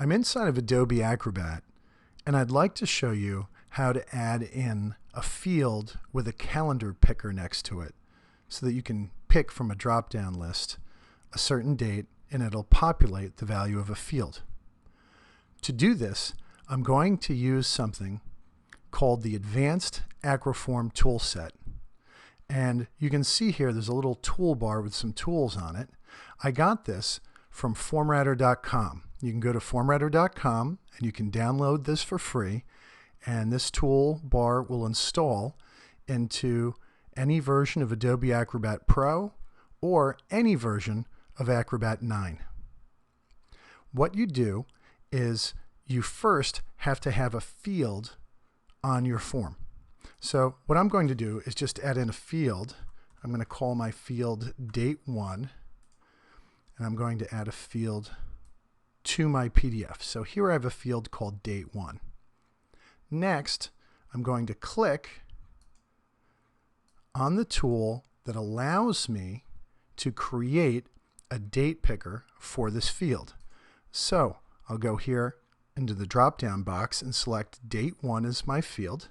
I'm inside of Adobe Acrobat, and I'd like to show you how to add in a field with a calendar picker next to it so that you can pick from a drop-down list a certain date and it'll populate the value of a field. To do this, I'm going to use something called the Advanced Acroform Toolset. And you can see here there's a little toolbar with some tools on it. I got this from formwriter.com. You can go to formwriter.com and you can download this for free, and this toolbar will install into any version of Adobe Acrobat Pro or any version of Acrobat 9. What you do is you first have to have a field on your form. So what I'm going to do is just add in a field. I'm going to call my field date 1, and I'm going to add a field to my PDF. So here I have a field called date 1. Next, I'm going to click on the tool that allows me to create a date picker for this field. So I'll go here into the drop-down box and select date 1 as my field.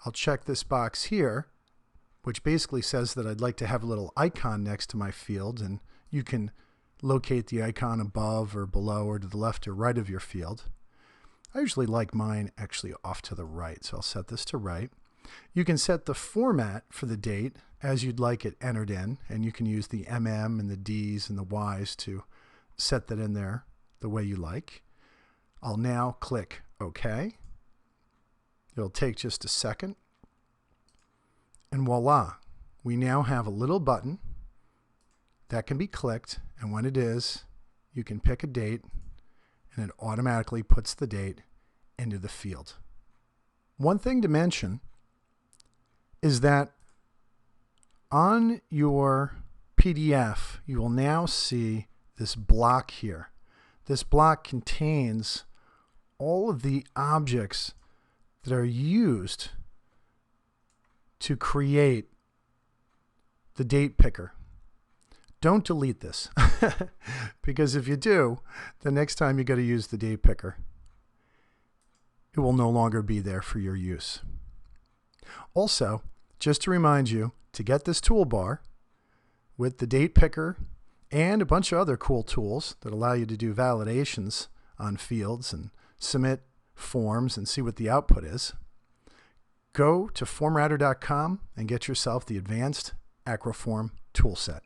I'll check this box here, which basically says that I'd like to have a little icon next to my field, and you can locate the icon above or below or to the left or right of your field. I usually like mine actually off to the right, so I'll set this to right. You can set the format for the date as you'd like it entered in, and you can use the MM and the Ds and the Ys to set that in there the way you like. I'll now click OK. It'll take just a second, and voila, we now have a little button that can be clicked, and when it is, you can pick a date and it automatically puts the date into the field. One thing to mention is that on your PDF you will now see this block here. This block contains all of the objects that are used to create the date picker. Don't delete this because if you do, the next time you got to use the date picker, it will no longer be there for your use. Also, just to remind you, to get this toolbar with the date picker and a bunch of other cool tools that allow you to do validations on fields and submit forms and see what the output is, go to formwriter.com and get yourself the Advanced Acroform Toolset.